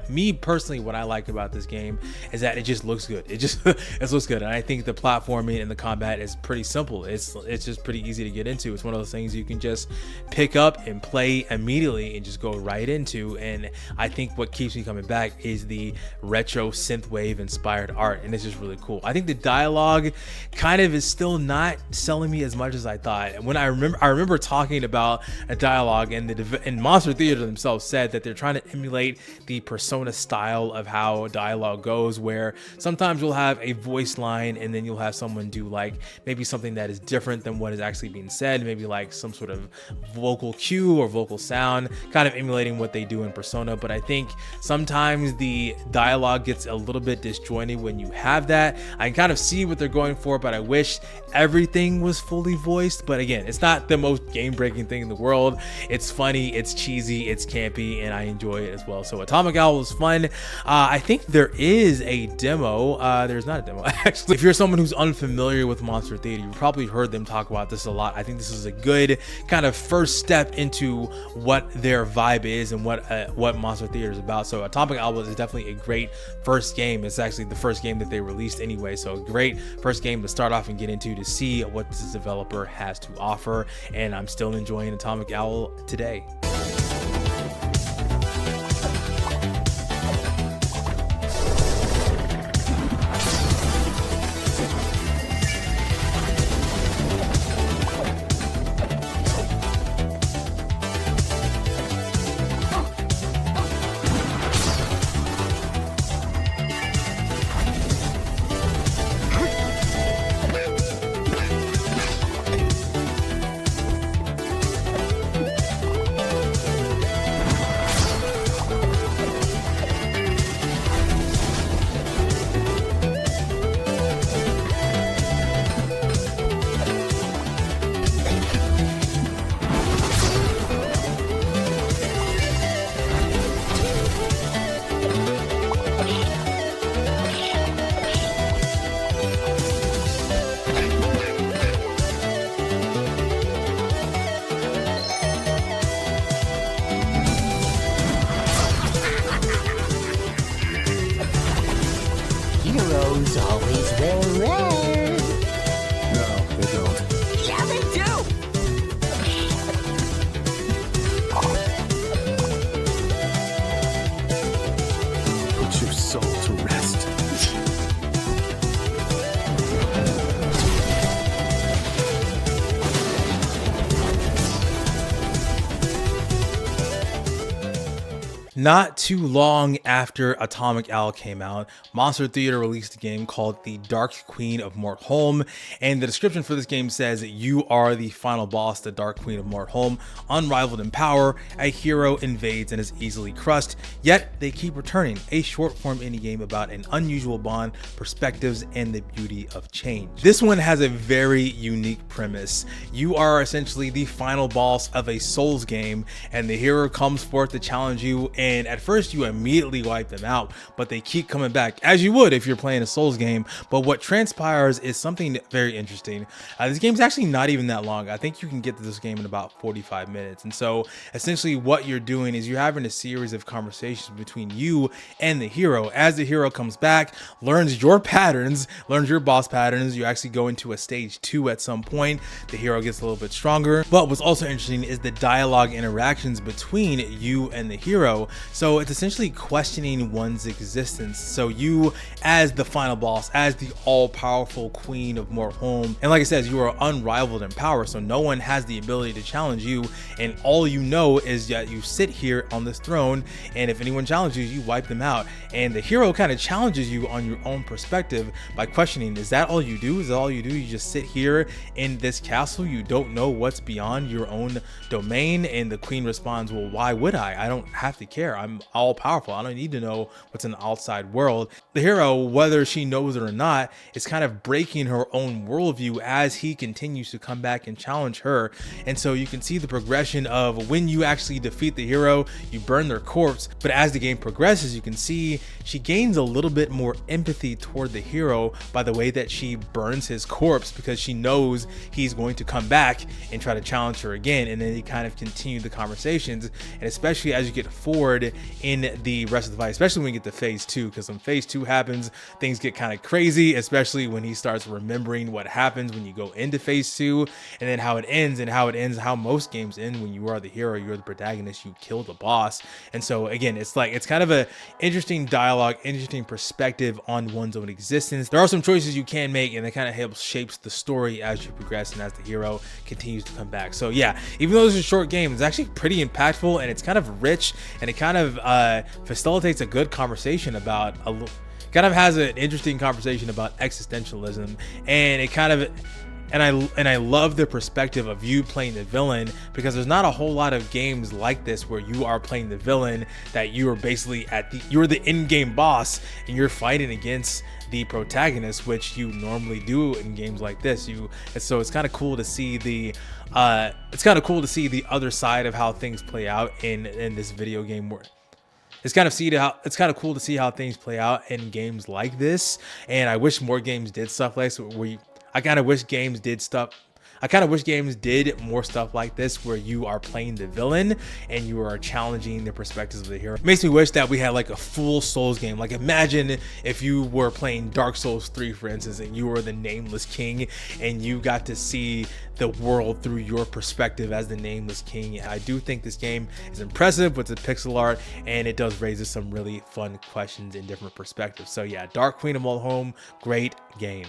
I like about this game is that it just looks good. It looks good, and I think the platforming and the combat is pretty simple. It's just pretty easy to get into. It's one of those things you can just pick up and play immediately and just go right into. And I think what keeps me coming back is the retro synthwave inspired art, and it's just really cool. I think the dialogue kind of is still not selling me as much as I thought. When I remember talking about a dialogue, and Monster Theater themselves said that they're trying to emulate the Persona style of how dialogue goes, where sometimes you'll have a voice line and then you'll have someone do like maybe something that is different than what is actually being said, maybe like some sort of vocal cue or vocal sound, kind of emulating what they do in Persona. But I think sometimes the dialogue gets a little bit disjointed when you have that. I can kind of see what they're going for, but I wish everything was fully voiced. But again, it's not the most game-breaking thing in the world. It's funny, it's cheesy, it's campy, and I enjoy it as well. So Atomic Owl was fun. I think there is a demo. There's not a demo actually. If you're someone who's unfamiliar with Monster Theater, you've probably heard them talk about this a lot. I think this is a good kind of first step into what their vibe is and what Monster Theater is about. So Atomic Owl is definitely a great first game. It's actually the first game that they released anyway, so a great first game to start off and get into to see what this developer has to offer. And I'm still enjoying Atomic Owl today. Heroes always wear red. No, they don't. Yeah, they do! Put your soul to rest. Not too long after Atomic Owl came out, Monster Theater released a game called The Dark Queen of Mortholm, and the description for this game says that you are the final boss, the Dark Queen of Mortholm, unrivaled in power. A hero invades and is easily crushed, yet they keep returning. A short form indie game about an unusual bond, perspectives, and the beauty of change. This one has a very unique premise. You are essentially the final boss of a Souls game, and the hero comes forth to challenge you, and at first you immediately wipe them out, but they keep coming back, as you would if you're playing a Souls game. But what transpires is something very interesting. This game's actually not even that long. I think you can get to this game in about 45 minutes. And so essentially what you're doing is you're having a series of conversations between you and the hero. As the hero comes back, learns your patterns, learns your boss patterns, you actually go into a stage 2 at some point. The hero gets a little bit stronger. But what's also interesting is the dialogue interactions between you and the hero. So it's essentially questioning one's existence. So you, as the final boss, as the all-powerful queen of Mortholm, and like I said, you are unrivaled in power, so no one has the ability to challenge you, and all you know is that you sit here on this throne, and if anyone challenges you, wipe them out. And the hero kind of challenges you on your own perspective by questioning, is that all you do? Is that all you do? You just sit here in this castle? You don't know what's beyond your own domain? And the queen responds, well, why would I? I don't have to care. I'm all powerful. I don't need to know what's in the outside world. The hero, whether she knows it or not, is kind of breaking her own worldview as he continues to come back and challenge her. And so you can see the progression of when you actually defeat the hero, you burn their corpse. But as the game progresses, you can see she gains a little bit more empathy toward the hero by the way that she burns his corpse, because she knows he's going to come back and try to challenge her again. And then they kind of continue the conversations. And especially as you get forward forward in the rest of the fight, especially when we get to phase 2, because when phase 2 happens, things get kind of crazy, especially when he starts remembering what happens when you go into phase 2, and then how it ends, how most games end when you are the hero, you're the protagonist, you kill the boss. And so again, it's kind of a interesting dialogue, interesting perspective on one's own existence. There are some choices you can make, and that kind of helps shapes the story as you progress and as the hero continues to come back. So yeah, even though this is a short game, it's actually pretty impactful, and it's kind of rich, and it kind of facilitates a good conversation about kind of has an interesting conversation about existentialism, and it kind of and I love the perspective of you playing the villain, because there's not a whole lot of games like this where you are playing the villain, that you are basically you're the in-game boss and you're fighting against the protagonist, which you normally do in games like this. So it's kind of cool to see the other side of how things play out in this video game world. It's kind of cool to see how things play out in games like this, and I wish more games did stuff like this. I kind of wish games did more stuff like this, where you are playing the villain and you are challenging the perspectives of the hero. It makes me wish that we had like a full Souls game. Like, imagine if you were playing Dark Souls 3, for instance, and you were the Nameless King, and you got to see the world through your perspective as the Nameless King. I do think this game is impressive with the pixel art, and it does raise some really fun questions in different perspectives. So yeah, Dark Queen of Mulholland, great game.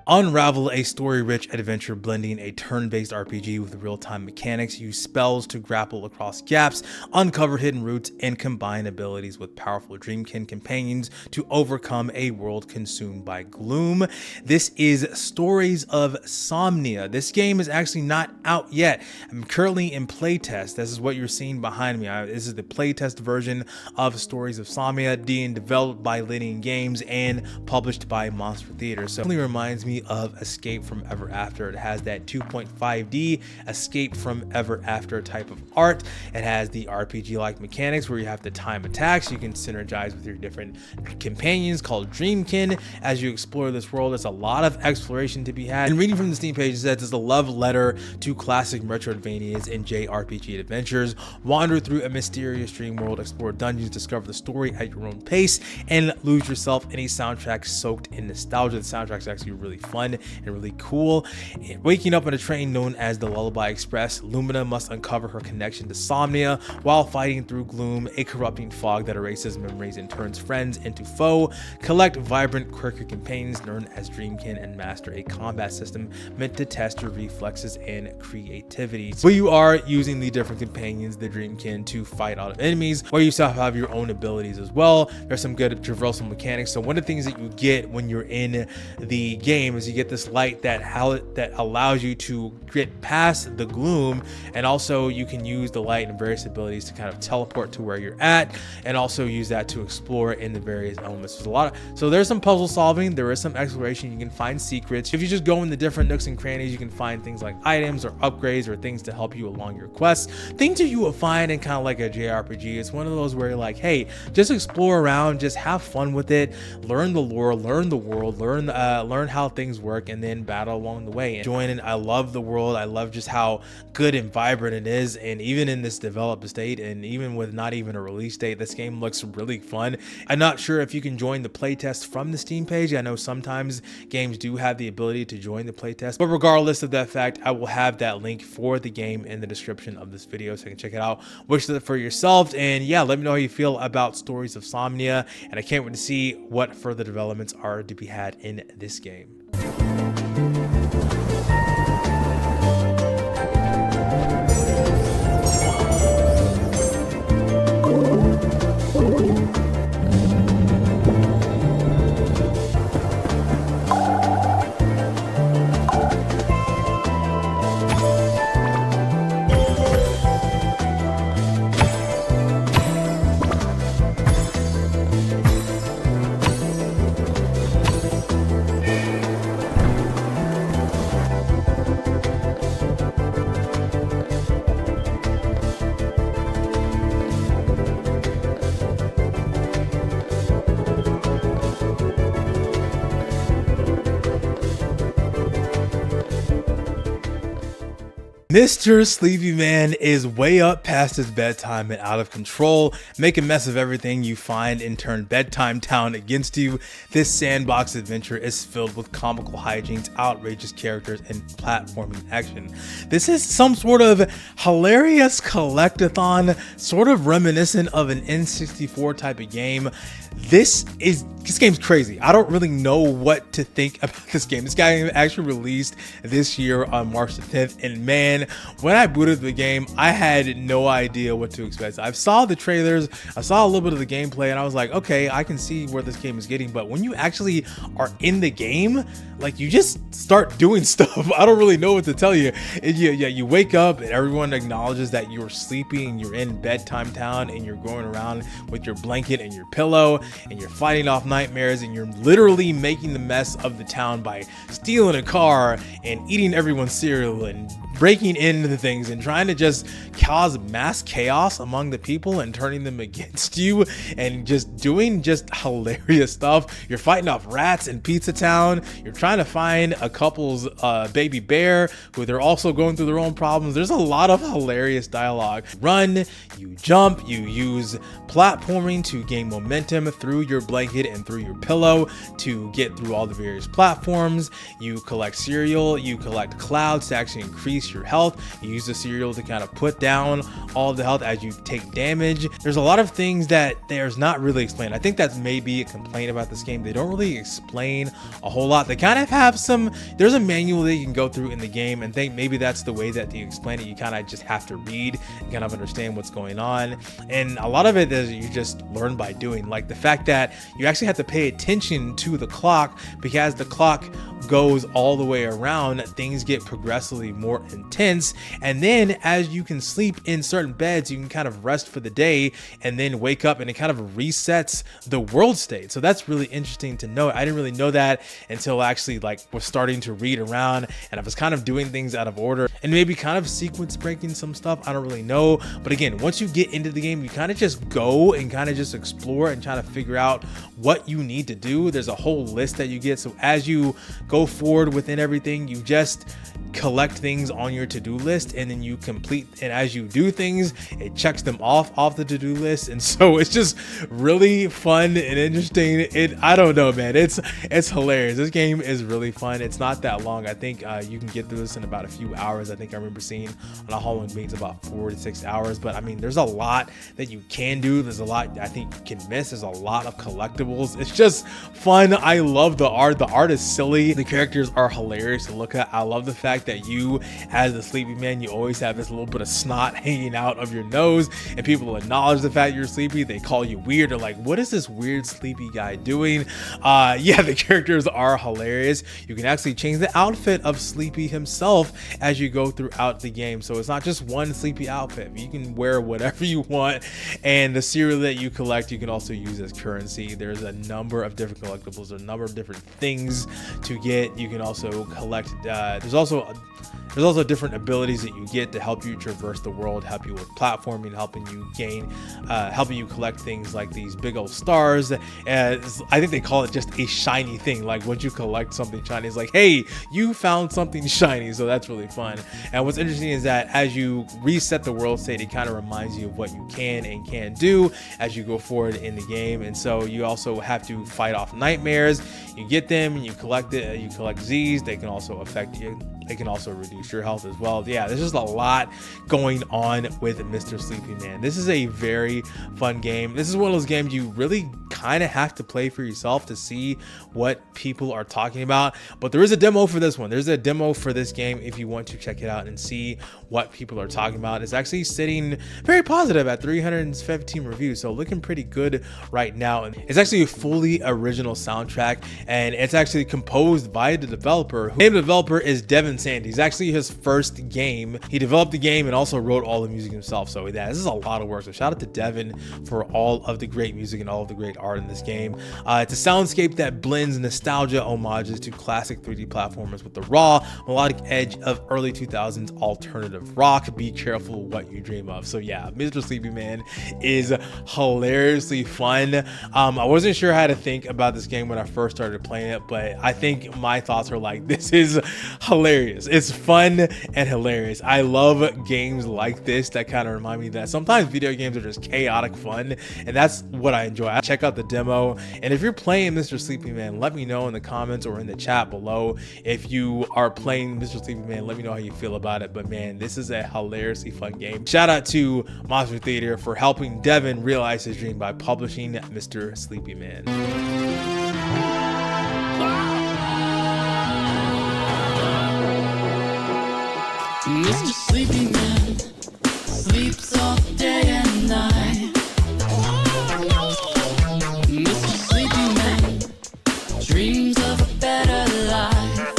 Unravel, a story-rich adventure blending a turn-based RPG with real-time mechanics. Use spells to grapple across gaps, uncover hidden routes, and combine abilities with powerful Dreamkin companions to overcome a world consumed by gloom. This is Stories of Somnia. This game is actually not out yet. I'm currently in playtest. This is what you're seeing behind me. This is the playtest version of Stories of Somnia, being developed by Linian Games and published by Monster Theater. So it really reminds me of Escape from Ever After. It has that 2.5D Escape from Ever After type of art. It has the RPG-like mechanics where you have to time attacks. You can synergize with your different companions called Dreamkin as you explore this world. There's a lot of exploration to be had. And reading from the Steam page, it says it's a love letter to classic Metroidvanias and JRPG adventures. Wander through a mysterious dream world, explore dungeons, discover the story at your own pace, and lose yourself in a soundtrack soaked in nostalgia. The soundtrack's actually really fun and really cool. Waking up on a train known as the Lullaby Express, Lumina must uncover her connection to Somnia while fighting through gloom, a corrupting fog that erases memories and turns friends into foe. Collect vibrant, quirky companions known as Dreamkin and master a combat system meant to test your reflexes and creativity. So you are using the different companions, the Dreamkin, to fight out enemies, where you still have your own abilities as well. There's some good traversal mechanics. So one of the things that you get when you're in the game is you get this light that allows you to get past the gloom, and also you can use the light and various abilities to kind of teleport to where you're at, and also use that to explore in the various elements. There's some puzzle solving, there is some exploration, you can find secrets. If you just go in the different nooks and crannies, you can find things like items or upgrades or things to help you along your quests, things that you will find in kind of like a JRPG. It's one of those where you're like, hey, just explore around, just have fun with it, learn the lore, learn the world, learn how things work, and then battle along the way. And join in. I love the world. I love just how good and vibrant it is. And even in this developed state, and even with not even a release date, this game looks really fun. I'm not sure if you can join the playtest from the Steam page. I know sometimes games do have the ability to join the playtest, but regardless of that fact, I will have that link for the game in the description of this video so you can check it out, wish it for yourself. And yeah, let me know how you feel about Stories of Somnia, and I can't wait to see what further developments are to be had in this game. Mr. Sleepy Man is way up past his bedtime and out of control, make a mess of everything you find and turn Bedtime Town against you. This sandbox adventure is filled with comical hijinks, outrageous characters, and platforming action. This is some sort of hilarious collectathon, sort of reminiscent of an N64 type of game. This game's crazy. I don't really know what to think about this game. This game actually released this year on March the 10th, and man, when I booted the game, I had no idea what to expect. I saw the trailers, I saw a little bit of the gameplay, and I was like, okay, I can see where this game is getting, but when you actually are in the game, like, you just start doing stuff. I don't really know what to tell you. You wake up and everyone acknowledges that you're sleepy and you're in Bedtime Town and you're going around with your blanket and your pillow and you're fighting off nightmares and you're literally making the mess of the town by stealing a car and eating everyone's cereal and breaking into the things and trying to just cause mass chaos among the people and turning them against you and just doing just hilarious stuff. You're fighting off rats in Pizza Town. You're trying to find a couple's baby bear who they're also going through their own problems. There's a lot of hilarious dialogue. Run, you jump, you use platforming to gain momentum through your blanket and through your pillow to get through all the various platforms. You collect cereal, you collect clouds to actually increase your health. You use the cereal to kind of put down all of the health as you take damage. There's a lot of things that there's not really explained. I think that's maybe a complaint about this game. They don't really explain a whole lot. They kind of have there's a manual that you can go through in the game, and think maybe that's the way that they explain it. You kind of just have to read and kind of understand what's going on, and a lot of it is you just learn by doing. Like the fact that you actually have to pay attention to the clock, because the clock goes all the way around, things get progressively more intense, and then as you can sleep in certain beds, you can kind of rest for the day and then wake up, and it kind of resets the world state. So that's really interesting to know. I didn't really know that until actually was starting to read around, and I was kind of doing things out of order and maybe kind of sequence breaking some stuff. I don't really know, but again, once you get into the game, you kind of just go and kind of just explore and try to figure out what you need to do. There's a whole list that you get, so as you go forward within everything, you just collect things on your to-do list, and then you complete, and as you do things, it checks them off the to-do list. And so it's just really fun and interesting. I don't know, man, it's hilarious. This game is really fun. It's not that long. I think you can get through this in about a few hours. I think I remember seeing on a Halloween Beats about 4 to 6 hours, but I mean, there's a lot that you can do. There's a lot I think you can miss. There's a lot of collectibles. It's just fun. I love the art. The art is silly. The characters are hilarious to look at. I love the fact that you, as the Sleepy Man, you always have this little bit of snot hanging out of your nose, and people acknowledge the fact you're sleepy. They call you weird. They're like, what is this weird sleepy guy doing? Yeah, the characters are hilarious. You can actually change the outfit of Sleepy himself as you go throughout the game, so it's not just one Sleepy outfit. You can wear whatever you want, and the cereal that you collect you can also use as currency. There's a number of different collectibles, a number of different things to get. You can also collect there's also different abilities that you get to help you traverse the world, help you with platforming, helping you collect things like these big old stars. I think they call it just a shiny thing. Like once you collect something shiny, it's like, hey, you found something shiny. So that's really fun. And what's interesting is that as you reset the world state, it kind of reminds you of what you can and can't do as you go forward in the game. And so you also have to fight off nightmares. You get them and you collect it. You collect Z's. They can also affect you. They can also reduce your health as well. Yeah, there's just a lot going on with Mr. Sleepy Man. This is a very fun game. This is one of those games you really kind of have to play for yourself to see what people are talking about. But there is a demo for this one. There's a demo for this game if you want to check it out and see what people are talking about. It's actually sitting very positive at 315 reviews, so looking pretty good right now. And it's actually a fully original soundtrack, and it's actually composed by the developer. The name of the developer is Devin Sandy. It's actually his first game. He developed the game and also wrote all the music himself. So yeah, this is a lot of work. So shout out to Devin for all of the great music and all of the great art in this game. It's a soundscape that blends nostalgia homages to classic 3D platformers with the raw melodic edge of early 2000s alternative rock. Be careful what you dream of. So yeah, Mr. Sleepy Man is hilariously fun. I wasn't sure how to think about this game when I first started playing it, but I think my thoughts are like, this is hilarious. It's fun. fun and hilarious. I love games like this that kind of remind me that sometimes video games are just chaotic fun, and that's what I enjoy. Check out the demo, and if you're playing Mr. Sleepy Man, let me know in the comments or in the chat below. If you are playing Mr. Sleepy Man, let me know how you feel about it. But man, this is a hilariously fun game. Shout out to Monster Theater for helping Devin realize his dream by publishing Mr. Sleepy Man. Mr. Sleepy Man sleeps all day and night. Mr. Sleepy Man dreams of a better life.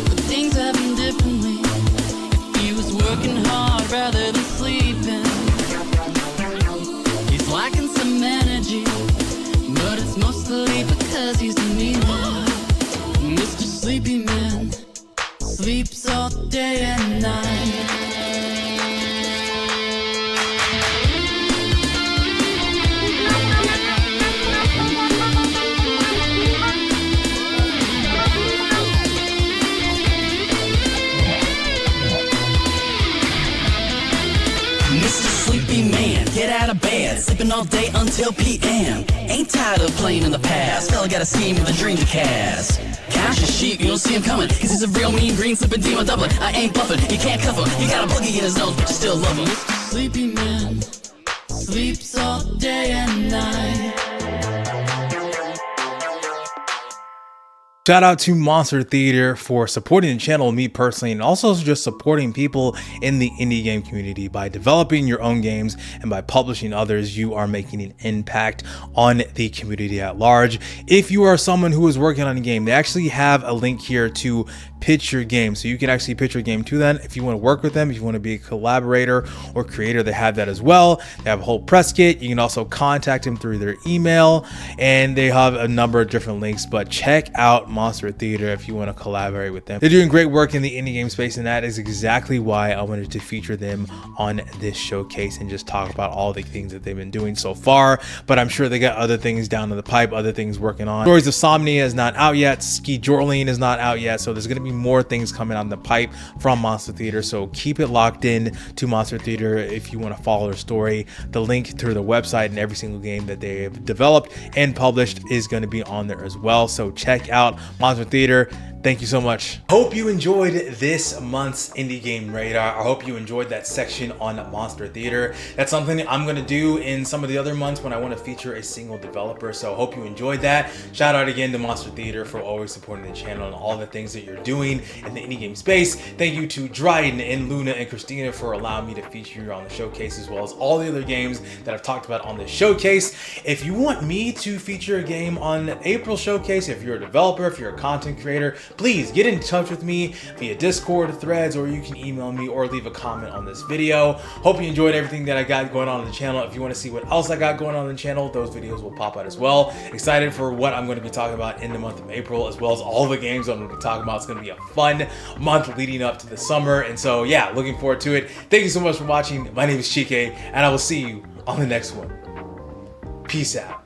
But things happen differently. He was working hard rather than sleeping. He's lacking some energy, but it's mostly because he's meaner. Mr. Sleepy Man sleeps all day and night. Mr. Sleepy Man, get out of bed, sleeping all day until PM. Ain't tired of playing in the past, fella got a scheme with a dream to cast. Count your sheep, you don't see him coming, cause he's a real mean green slipping demon doublet. I ain't bluffing, you can't cuff him, he got a boogie in his nose, but you still love him. Mr. Sleepy Man sleeps all day and night. Shout out to Monster Theater for supporting the channel, me personally, and also just supporting people in the indie game community. By developing your own games and by publishing others, you are making an impact on the community at large. If you are someone who is working on a game, they actually have a link here to pitch your game, so you can actually pitch your game to them. If you want to work with them, if you want to be a collaborator or creator, they have that as well. They have a whole press kit. You can also contact them through their email, and they have a number of different links. But check out Monster Theater if you want to collaborate with them. They're doing great work in the indie game space, and that is exactly why I wanted to feature them on this showcase and just talk about all the things that they've been doing so far. But I'm sure they got other things down in the pipe, other things working on. Stories of Somnia is not out yet. Ski Jorleen is not out yet, so there's going to be more things coming on the pipe from Monster Theater, so keep it locked in to Monster Theater if you want to follow their story. The link to their website and every single game that they have developed and published is going to be on there as well, so check out Monster Theater. Thank you so much. Hope you enjoyed this month's Indie Game Radar. I hope you enjoyed that section on Monster Theater. That's something I'm going to do in some of the other months when I want to feature a single developer. So hope you enjoyed that. Shout out again to Monster Theater for always supporting the channel and all the things that you're doing in the indie game space. Thank you to Dryden and Luna and Christina for allowing me to feature you on the showcase, as well as all the other games that I've talked about on this showcase. If you want me to feature a game on April showcase, if you're a developer, if you're a content creator, please get in touch with me via Discord, Threads, or you can email me or leave a comment on this video. Hope you enjoyed everything that I got going on the channel. If you want to see what else I got going on the channel, those videos will pop out as well. Excited for what I'm going to be talking about in the month of April, as well as all the games I'm going to be talking about. It's going to be a fun month leading up to the summer, and so yeah, looking forward to it. Thank you so much for watching. My name is Chike, and I will see you on the next one. Peace out.